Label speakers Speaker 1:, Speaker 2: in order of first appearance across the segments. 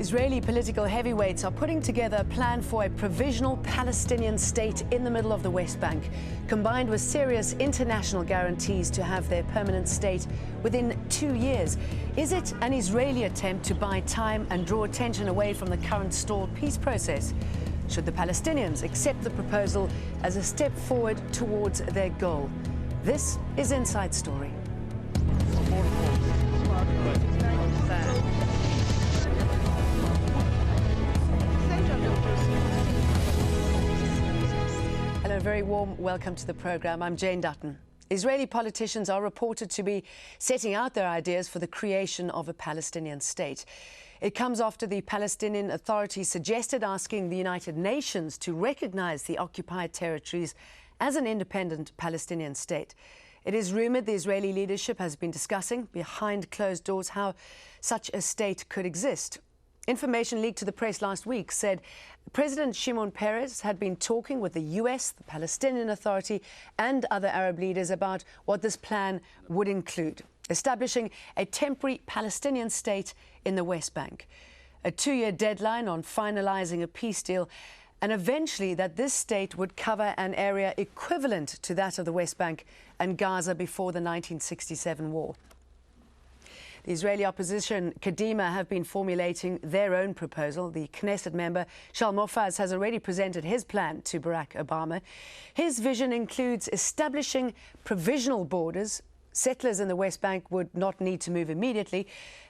Speaker 1: Israeli political heavyweights are putting together a plan for a provisional Palestinian state in the middle of the West Bank, combined with serious international guarantees to have their permanent state within 2 years. Is it an Israeli attempt to buy time and draw attention away from the current stalled peace process? Should the Palestinians accept the proposal as a step forward towards their goal? This is Inside Story. Hello, a very warm welcome to the programme. I'm Jane Dutton. Israeli politicians are reported to be setting out their ideas for the creation of a Palestinian state. It comes after the Palestinian Authority suggested asking the United Nations to recognise the occupied territories as an independent Palestinian state. It is rumoured the Israeli leadership has been discussing behind closed doors how such a state could exist. Information leaked to the press last week said President Shimon Peres had been talking with the US, the Palestinian Authority and other Arab leaders about what this plan would include, establishing a temporary Palestinian state in the West Bank, a 2-year deadline on finalising a peace deal, and eventually that this state would cover an area equivalent to that of the West Bank and Gaza before the 1967 war. The Israeli opposition, Kadima, have been formulating their own proposal. The Knesset member, Shaul Mofaz, has already presented his plan to Barack Obama. His vision includes establishing provisional borders. Settlers in the West Bank would not need to move immediately.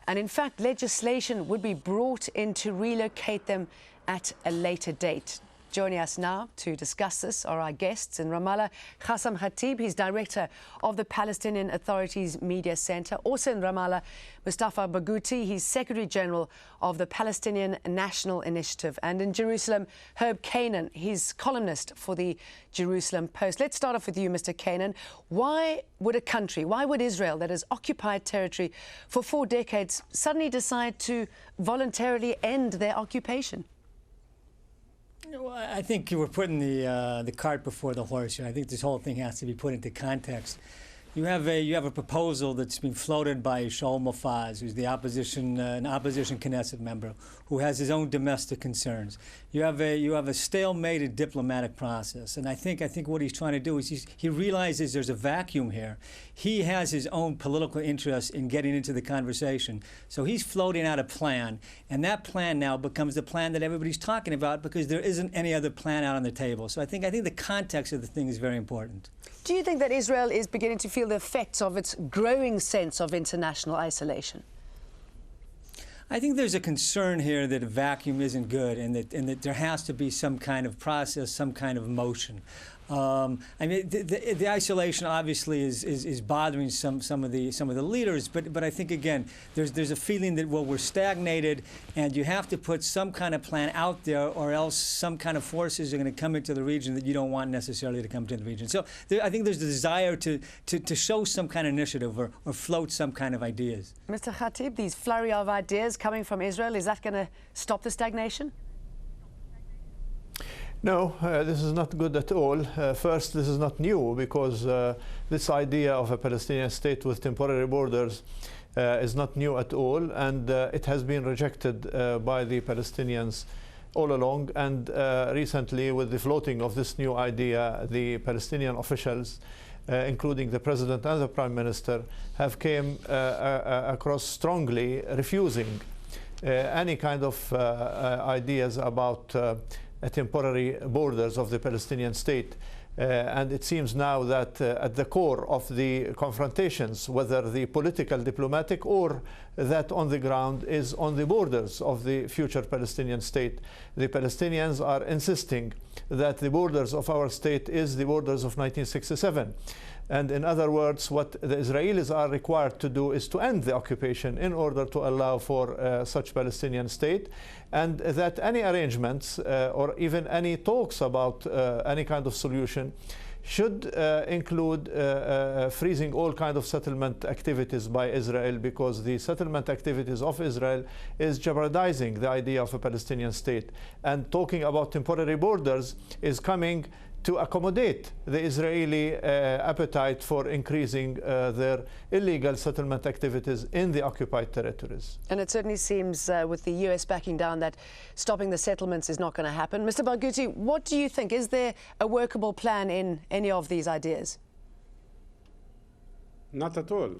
Speaker 1: And in fact, legislation would be brought in to relocate them at a later date. Joining us now to discuss this are our guests in Ramallah, Qassem Khatib. He's director of the Palestinian Authority's Media Center. Also in Ramallah, Mustafa Barghouti. He's Secretary General of the Palestinian National Initiative. And in Jerusalem, Herb Kanan. He's columnist for the Jerusalem Post. Let's start off with you, Mr. Kanan. Why would a country, why would Israel, that has occupied territory for 4 decades, suddenly decide to voluntarily end their occupation?
Speaker 2: Well, I think you were putting the cart before the horse here. I think this whole thing has to be put into context. You have a proposal that's been floated by Shaul Mofaz, who's the an opposition Knesset member, who has his own domestic concerns. You have a stalemated diplomatic process, and I think what he's trying to do is he realizes there's a vacuum here. He has his own political interest in getting into the conversation, so he's floating out a plan, and that plan now becomes the plan that everybody's talking about because there isn't any other plan out on the table. So I think the context of the thing is very important.
Speaker 1: Do you think that Israel is beginning to feel the effects of its growing sense of international isolation?
Speaker 2: I think there's a concern here that a vacuum isn't good and that there has to be some kind of process, some kind of motion. I mean, the isolation obviously is bothering some of the leaders, but I think again there's a feeling that we're stagnated, and you have to put some kind of plan out there, or else some kind of forces are going to come into the region that you don't want necessarily to come to the region. So I think there's the desire to show some kind of initiative or float some kind of ideas.
Speaker 1: Mr. Khatib, these flurry of ideas coming from Israel, is that going to stop the stagnation?
Speaker 3: No, this is not good at all. First, this is not new because this idea of a Palestinian state with temporary borders is not new at all, and it has been rejected by the Palestinians all along. And recently, with the floating of this new idea, the Palestinian officials, including the President and the Prime Minister, have came across strongly refusing any kind of ideas about temporary borders of the Palestinian state. And it seems now that at the core of the confrontations, whether the political, diplomatic, or that on the ground, is on the borders of the future Palestinian state. The Palestinians are insisting that the borders of our state is the borders of 1967. And in other words, what the Israelis are required to do is to end the occupation in order to allow for such Palestinian state, and that any arrangements or even any talks about any kind of solution should include freezing all kind of settlement activities by Israel, because the settlement activities of Israel is jeopardizing the idea of a Palestinian state. And talking about temporary borders is coming to accommodate the Israeli appetite for increasing their illegal settlement activities in the occupied territories.
Speaker 1: And it certainly seems, with the US backing down, that stopping the settlements is not going to happen. Mr. Barghouti, what do you think? Is there a workable plan in any of these ideas?
Speaker 4: Not at all.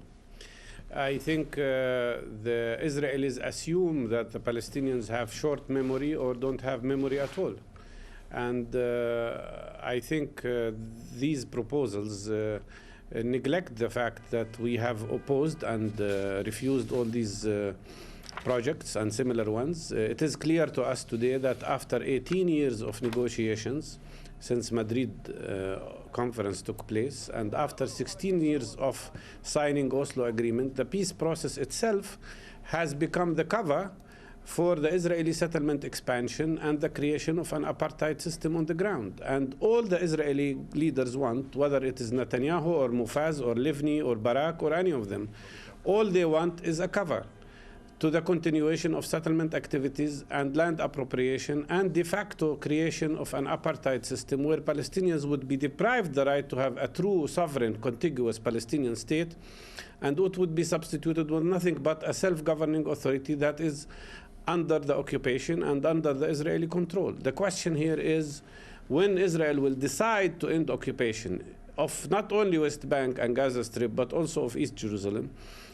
Speaker 4: I think the Israelis assume that the Palestinians have short memory or don't have memory at all. And I think these proposals neglect the fact that we have opposed and refused all these projects and similar ones. It is clear to us today that after 18 years of negotiations, since Madrid conference took place, and after 16 years of signing Oslo Agreement, the peace process itself has become the cover for the Israeli settlement expansion and the creation of an apartheid system on the ground. And all the Israeli leaders want, whether it is Netanyahu or Mufaz or Livni or Barak or any of them, all they want is a cover to the continuation of settlement activities and land appropriation and de facto creation of an apartheid system where Palestinians would be deprived the right to have a true sovereign contiguous Palestinian state, and it would be substituted with nothing but a self-governing authority that is under the occupation and under the Israeli control. The question here is when Israel will decide to end occupation of not only West Bank and Gaza Strip, but also of East Jerusalem,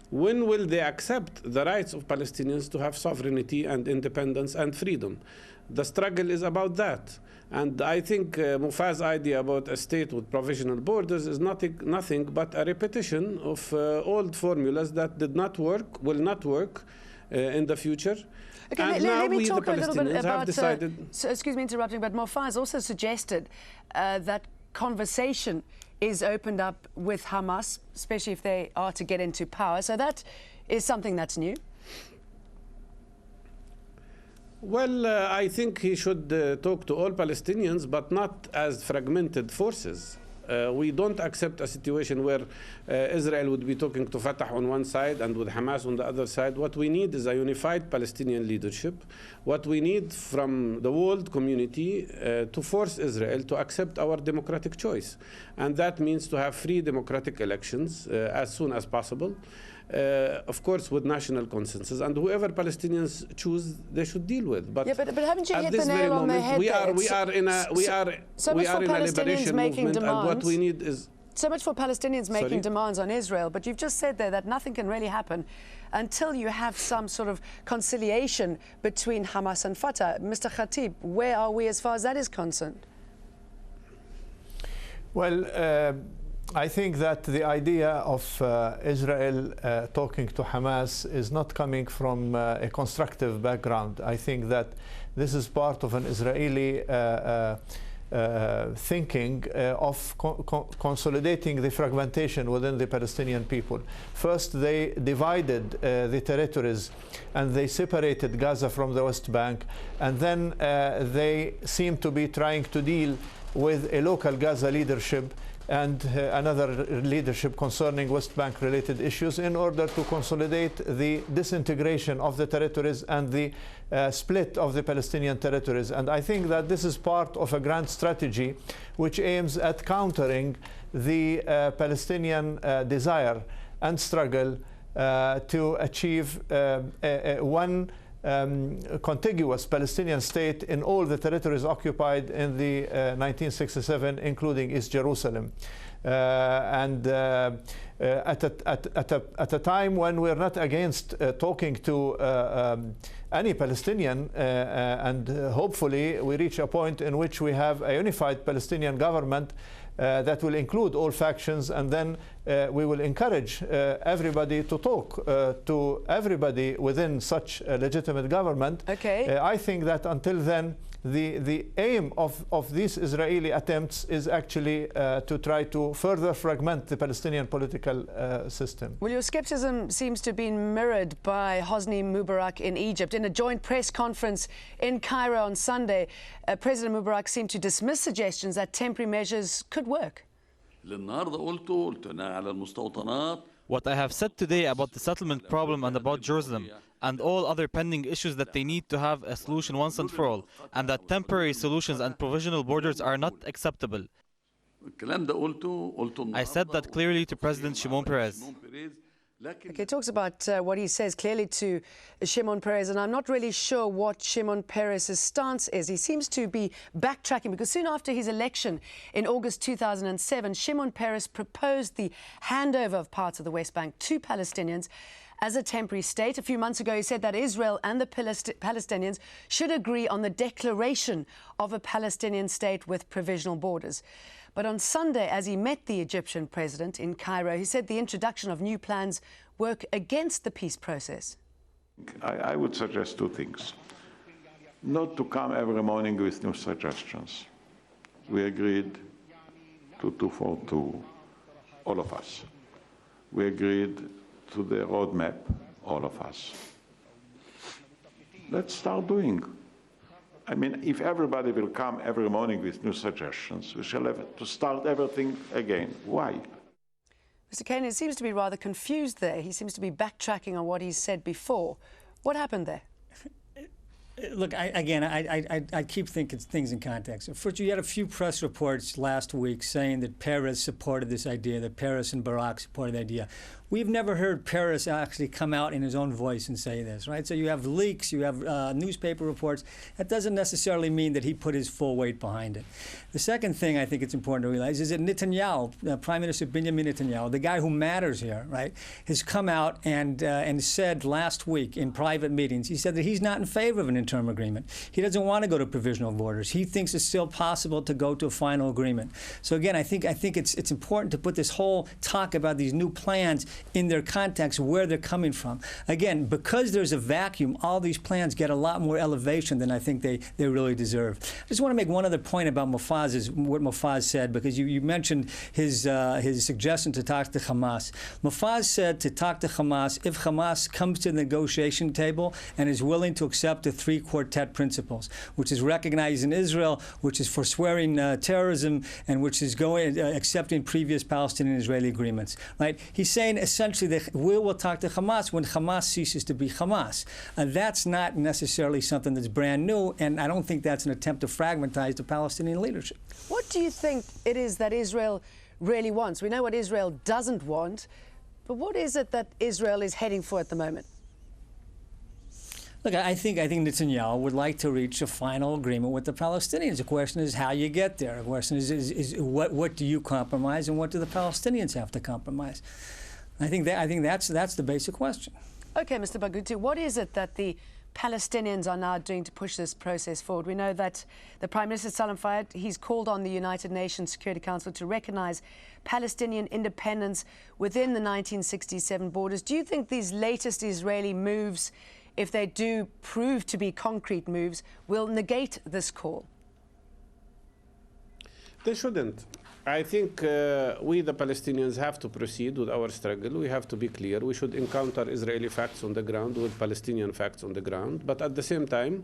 Speaker 4: when will they accept the rights of Palestinians to have sovereignty and independence and freedom? The struggle is about that. And I think Mufaz's idea about a state with provisional borders is nothing but a repetition of old formulas that did not work, will not work in the future.
Speaker 1: Okay,
Speaker 4: and
Speaker 1: let me talk
Speaker 4: the
Speaker 1: a little bit
Speaker 4: Palestinians have
Speaker 1: about,
Speaker 4: decided...
Speaker 1: so, excuse me interrupting, but Mufaz also suggested that conversation is opened up with Hamas, especially if they are to get into power. So that is something that's new.
Speaker 4: Well, I think he should talk to all Palestinians, but not as fragmented forces. We don't accept a situation where Israel would be talking to Fatah on one side and with Hamas on the other side. What we need is a unified Palestinian leadership. What we need from the world community to force Israel to accept our democratic choice. And that means to have free democratic elections as soon as possible. Of course, with national consensus, and whoever Palestinians choose, they should deal with. But,
Speaker 1: yeah, but haven't you hit the nail on the head?
Speaker 4: We are in a liberation movement, and what we need is
Speaker 1: so much for Palestinians making demands on Israel. But you've just said there that nothing can really happen until you have some sort of conciliation between Hamas and Fatah. Mr. Khatib, where are we as far as that is concerned?
Speaker 3: Well, I think that the idea of Israel talking to Hamas is not coming from a constructive background. I think that this is part of an Israeli thinking of consolidating the fragmentation within the Palestinian people. First, they divided the territories and they separated Gaza from the West Bank, and then they seem to be trying to deal with a local Gaza leadership and another leadership concerning West Bank related issues in order to consolidate the disintegration of the territories and the split of the Palestinian territories. And I think that this is part of a grand strategy which aims at countering the Palestinian desire and struggle to achieve one contiguous Palestinian state in all the territories occupied in the 1967, including East Jerusalem. At a time when we're not against talking to any Palestinian, and hopefully we reach a point in which we have a unified Palestinian government that will include all factions, and then we will encourage everybody to talk to everybody within such a legitimate government.
Speaker 1: Okay.
Speaker 3: I think that until then, the aim of these Israeli attempts is actually to try to further fragment the Palestinian political system.
Speaker 1: Well, your skepticism seems to have been mirrored by Hosni Mubarak in Egypt. In a joint press conference in Cairo on Sunday, President Mubarak seemed to dismiss suggestions that temporary measures could work.
Speaker 5: What I have said today about the settlement problem and about Jerusalem, and all other pending issues that they need to have a solution once and for all, and that temporary solutions and provisional borders are not acceptable. I said that clearly to President Shimon Peres.
Speaker 1: Okay, he talks about what he says clearly to Shimon Peres, and I'm not really sure what Shimon Peres' stance is. He seems to be backtracking because soon after his election in August 2007, Shimon Peres proposed the handover of parts of the West Bank to Palestinians as a temporary state. A few months ago, he said that Israel and the Palestinians should agree on the declaration of a Palestinian state with provisional borders. But on Sunday, as he met the Egyptian president in Cairo, he said the introduction of new plans work against the peace process.
Speaker 6: I would suggest two things. Not to come every morning with new suggestions. We agreed to 242, all of us. We agreed to the roadmap, all of us. Let's start doing. I mean, if everybody will come every morning with new suggestions, we shall have to start everything again. Why?
Speaker 1: Mr. Kane seems to be rather confused there. He seems to be backtracking on what he said before. What happened there?
Speaker 2: Look, I keep thinking things in context. First, you had a few press reports last week saying that Peres supported this idea, that Peres and Barak supported the idea. We've never heard Peres actually come out in his own voice and say this, right? So you have leaks, you have newspaper reports. That doesn't necessarily mean that he put his full weight behind it. The second thing I think it's important to realize is that Netanyahu, Prime Minister Benjamin Netanyahu, the guy who matters here, right, has come out and said last week in private meetings, he said that he's not in favor of an interim agreement. He doesn't want to go to provisional borders. He thinks it's still possible to go to a final agreement. So again, I think it's important to put this whole talk about these new plans in their context, where they're coming from. Again, because there's a vacuum, all these plans get a lot more elevation than I think they really deserve. I just want to make one other point about what Mufaz said, because you mentioned his suggestion to talk to Hamas. Mufaz said to talk to Hamas if Hamas comes to the negotiation table and is willing to accept the three quartet principles, which is recognizing Israel, which is forswearing terrorism, and which is accepting previous Palestinian-Israeli agreements. Right? He's saying essentially that we will talk to Hamas when Hamas ceases to be Hamas. That's not necessarily something that's brand new, and I don't think that's an attempt to fragmentize the Palestinian leadership.
Speaker 1: What do you think it is that Israel really wants? We know what Israel doesn't want, but what is it that Israel is heading for at the moment?
Speaker 2: Look, I think Netanyahu would like to reach a final agreement with the Palestinians. The question is how you get there. The question is what do you compromise and what do the Palestinians have to compromise? I think that's the basic question.
Speaker 1: Okay, Mr. Barghouti, what is it that the Palestinians are now doing to push this process forward? We know that the Prime Minister Salam Fayyad, he's called on the United Nations Security Council to recognize Palestinian independence within the 1967 borders. Do you think these latest Israeli moves, if they do prove to be concrete moves, will negate this call?
Speaker 4: They shouldn't. I think we, the Palestinians, have to proceed with our struggle. We have to be clear. We should encounter Israeli facts on the ground with Palestinian facts on the ground. But at the same time,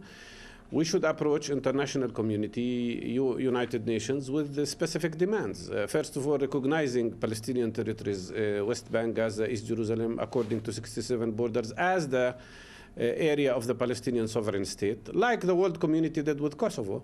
Speaker 4: we should approach international community, United Nations, with the specific demands. First of all, recognizing Palestinian territories, West Bank, Gaza, East Jerusalem, according to 67 borders, as the area of the Palestinian sovereign state, like the world community did with Kosovo.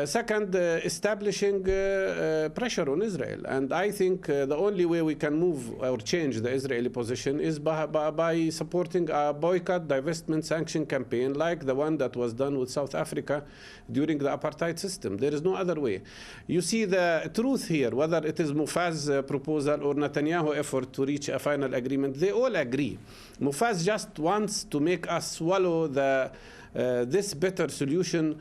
Speaker 4: Second, establishing pressure on Israel. And I think the only way we can move or change the Israeli position is by supporting a boycott, divestment, sanction campaign like the one that was done with South Africa during the apartheid system. There is no other way. You see the truth here, whether it is Mufaz's proposal or Netanyahu effort to reach a final agreement, they all agree. Mufaz just wants to make us swallow this better solution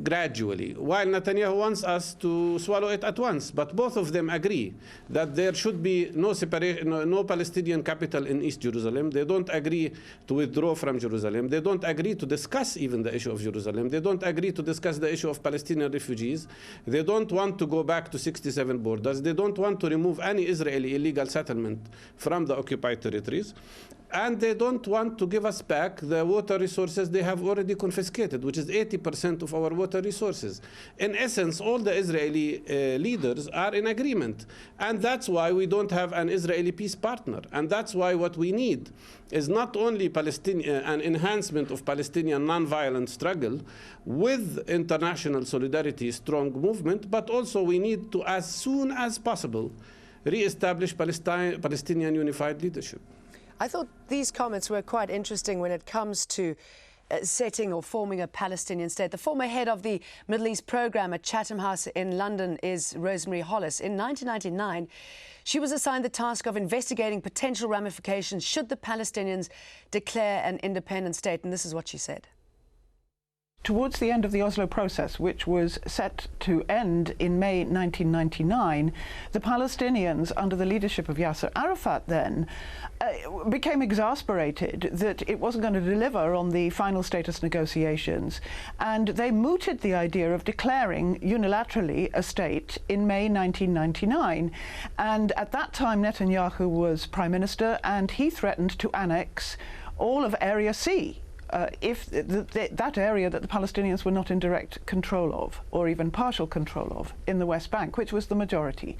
Speaker 4: gradually, while Netanyahu wants us to swallow it at once. But both of them agree that there should be no separation, no Palestinian capital in East Jerusalem. They don't agree to withdraw from Jerusalem. They don't agree to discuss even the issue of Jerusalem. They don't agree to discuss the issue of Palestinian refugees. They don't want to go back to 67 borders. They don't want to remove any Israeli illegal settlement from the occupied territories. And they don't want to give us back the water resources they have already confiscated, which is 80% management of our water resources. In essence, all the Israeli leaders are in agreement. And that's why we don't have an Israeli peace partner. And that's why what we need is not only an enhancement of Palestinian nonviolent struggle with international solidarity, strong movement, but also we need to, as soon as possible, re-establish Palestinian unified leadership.
Speaker 1: I thought these comments were quite interesting when it comes to setting or forming a Palestinian state. The former head of the Middle East program at Chatham House in London is Rosemary Hollis. In 1999, she was assigned the task of investigating potential ramifications should the Palestinians declare an independent state. And this is what she said.
Speaker 7: Towards the end of the Oslo process, which was set to end in May 1999, the Palestinians, under the leadership of Yasser Arafat then, became exasperated that it wasn't going to deliver on the final status negotiations, and they mooted the idea of declaring unilaterally a state in May 1999. And at that time, Netanyahu was Prime Minister, and he threatened to annex all of Area C. If that area that the Palestinians were not in direct control of, or even partial control of, in the West Bank, which was the majority.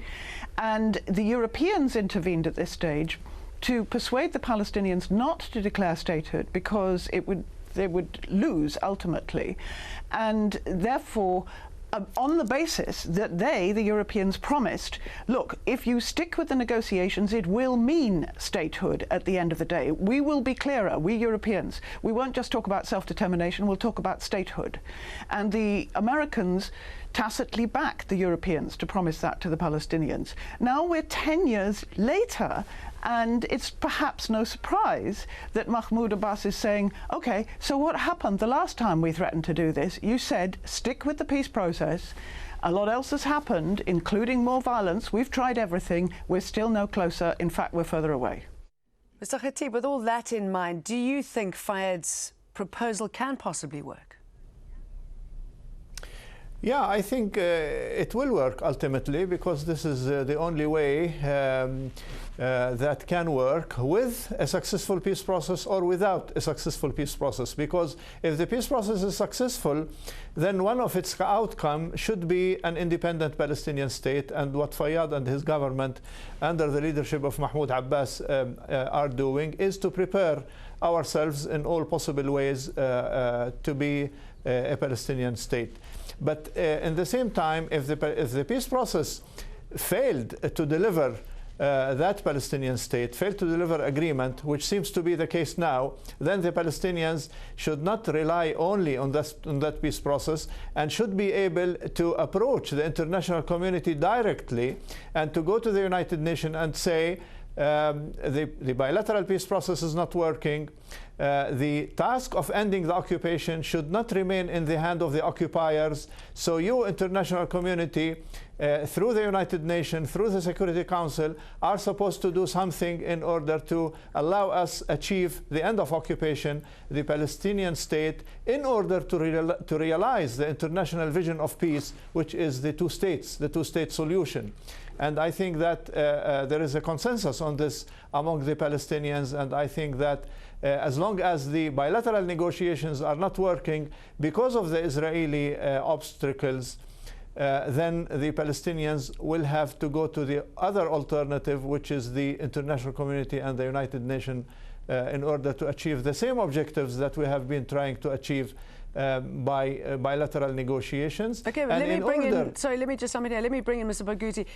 Speaker 7: And the Europeans intervened at this stage to persuade the Palestinians not to declare statehood because they would lose ultimately. And therefore, on the basis that the Europeans, promised, look, if you stick with the negotiations, it will mean statehood at the end of the day. We will be clearer, we Europeans. We won't just talk about self-determination, we'll talk about statehood. And the Americans tacitly backed the Europeans to promise that to the Palestinians. Now we're 10 years later, and it's perhaps no surprise that Mahmoud Abbas is saying, OK, so what happened the last time we threatened to do this? You said, stick with the peace process. A lot else has happened, including more violence. We've tried everything. We're still no closer. In fact, we're further away.
Speaker 1: Mr. Khatib, with all that in mind, do you think Fayyad's proposal can possibly work?
Speaker 3: Yeah, I think it will work ultimately, because this is the only way that can work with a successful peace process or without a successful peace process. Because if the peace process is successful, then one of its outcome should be an independent Palestinian state. And what Fayyad and his government, under the leadership of Mahmoud Abbas, are doing is to prepare ourselves in all possible ways to be a Palestinian state. But in the same time, if the peace process failed to deliver that Palestinian state, failed to deliver agreement, which seems to be the case now, then the Palestinians should not rely only on that peace process, and should be able to approach the international community directly and to go to the United Nations and say, the bilateral peace process is not working. The task of ending the occupation should not remain in the hand of the occupiers. So you, international community, through the United Nations, through the Security Council, are supposed to do something in order to allow us achieve the end of occupation, the Palestinian state, in order to realize the international vision of peace, which is the two-state solution. And I think that there is a consensus on this among the Palestinians, and I think that as long as the bilateral negotiations are not working because of the Israeli obstacles, then the Palestinians will have to go to the other alternative, which is the international community and the United Nations, in order to achieve the same objectives that we have been trying to achieve by bilateral negotiations.
Speaker 1: Okay, but let me bring in, sorry, let me just sum it here. Let me bring in Mr. Barghouti.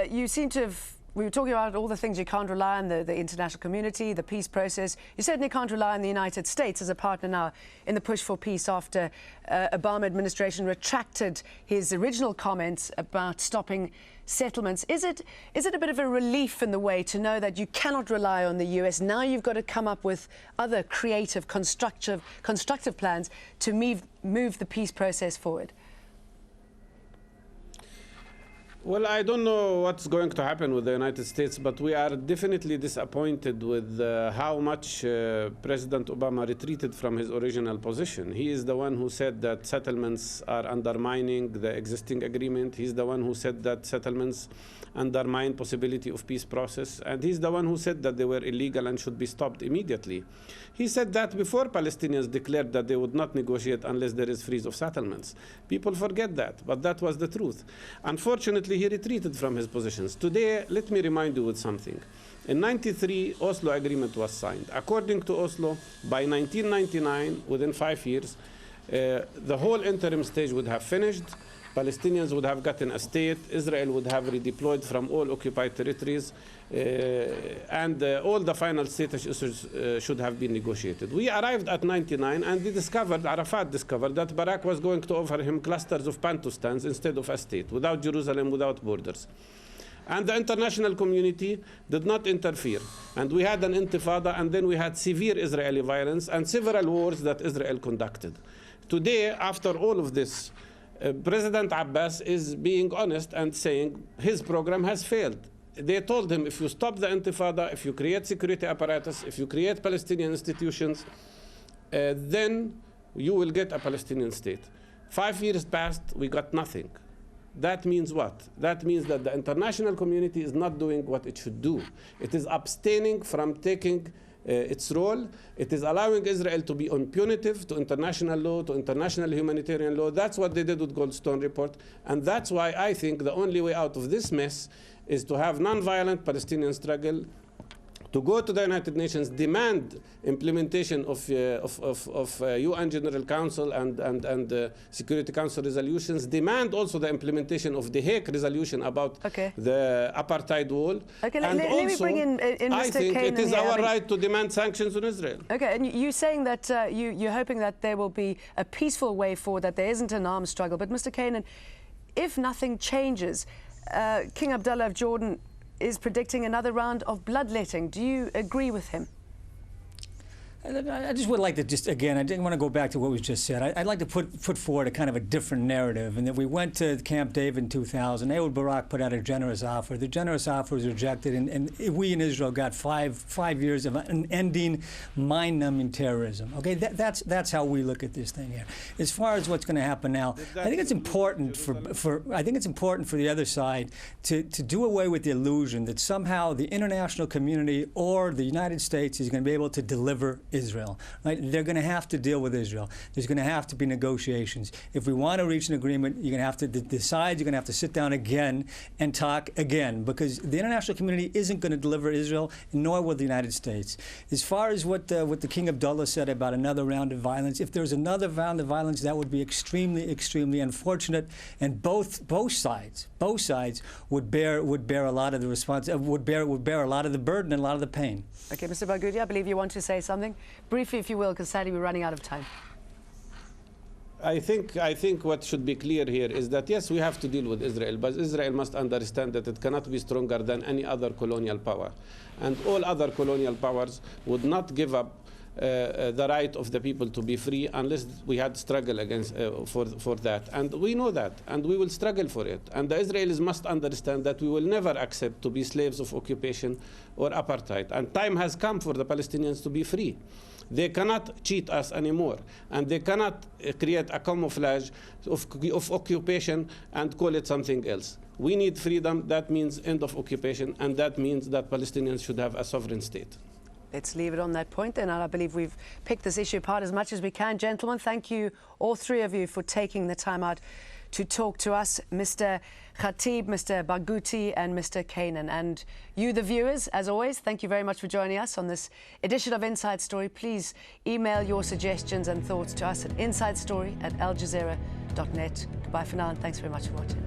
Speaker 1: You seem to have, we were talking about all the things you can't rely on, the international community, the peace process. You certainly can't rely on the United States as a partner now in the push for peace after Obama administration retracted his original comments about stopping settlements. Is it a bit of a relief in the way to know that you cannot rely on the US? Now you've got to come up with other creative, constructive plans to move the peace process forward.
Speaker 4: Well, I don't know what's going to happen with the United States, but we are definitely disappointed with how much President Obama retreated from his original position. He is the one who said that settlements are undermining the existing agreement. He's the one who said that settlements undermine possibility of peace process. And he's the one who said that they were illegal and should be stopped immediately. He said that before Palestinians declared that they would not negotiate unless there is freeze of settlements. People forget that, but that was the truth. Unfortunately, he retreated from his positions. Today, let me remind you with something. In '93, Oslo Agreement was signed. According to Oslo, by 1999, within 5 years, the whole interim stage would have finished. Palestinians would have gotten a state, Israel would have redeployed from all occupied territories, and all the final status issues should have been negotiated. We arrived at '99, and Arafat discovered that Barak was going to offer him clusters of Bantustans instead of a state, without Jerusalem, without borders. And the international community did not interfere. And we had an intifada, and then we had severe Israeli violence and several wars that Israel conducted. Today, after all of this, President Abbas is being honest and saying his program has failed. They told him, if you stop the intifada, if you create security apparatus, if you create Palestinian institutions, then you will get a Palestinian state. 5 years passed, we got nothing. That means what? That means that the international community is not doing what it should do. It is abstaining from taking its role. It is allowing Israel to be punitive to international law, to international humanitarian law. That's what they did with Goldstone report. And that's why I think the only way out of this mess is to have non-violent Palestinian struggle, to go to the United Nations, demand implementation of UN General Council and Security Council resolutions, demand also the implementation of the Hague resolution about the apartheid wall.
Speaker 1: Okay,
Speaker 4: and
Speaker 1: let me bring in Mr.
Speaker 4: I think
Speaker 1: Kanan
Speaker 4: it is
Speaker 1: here.
Speaker 4: our right to demand sanctions on Israel.
Speaker 1: Okay, and you're saying that you're hoping that there will be a peaceful way forward, that there isn't an armed struggle. But Mr. Kanan, if nothing changes, King Abdullah of Jordan is predicting another round of bloodletting. Do you agree with him?
Speaker 2: I just would like to again, I didn't want to go back to what was just said. I'd like to put forward a kind of a different narrative. And that we went to Camp David in 2000. Ehud Barak put out a generous offer. The generous offer was rejected, and we in Israel got five years of unending, mind-numbing terrorism. Okay, that's how we look at this thing here. As far as what's going to happen now, I think it's important for the other side to do away with the illusion that somehow the international community or the United States is going to be able to deliver Israel. Right? They're going to have to deal with Israel. There's going to have to be negotiations. If we want to reach an agreement, you're going to have to decide. You're going to have to sit down again and talk again, because the international community isn't going to deliver Israel, nor will the United States. As far as what the King Abdullah said about another round of violence, if there's another round of violence, that would be extremely, extremely unfortunate, and both sides would bear a lot of the would bear a lot of the burden and a lot of the pain.
Speaker 1: Okay, Mr. Barghouti, I believe you want to say something. Briefly, if you will, because sadly we're running out of time.
Speaker 4: I think what should be clear here is that, yes, we have to deal with Israel, but Israel must understand that it cannot be stronger than any other colonial power. And all other colonial powers would not give up the right of the people to be free unless we had struggle against for that. And we know that, and we will struggle for it. And the Israelis must understand that we will never accept to be slaves of occupation or apartheid. And time has come for the Palestinians to be free. They cannot cheat us anymore, and they cannot create a camouflage of occupation and call it something else. We need freedom. That means end of occupation, and that means that Palestinians should have a sovereign state.
Speaker 1: Let's leave it on that point then. I believe we've picked this issue apart as much as we can. Gentlemen, thank you, all three of you, for taking the time out to talk to us. Mr. Khatib, Mr. Barghouti and Mr. Kanan. And you, the viewers, as always, thank you very much for joining us on this edition of Inside Story. Please email your suggestions and thoughts to us at insidestory@aljazeera.net. Goodbye for now, and thanks very much for watching.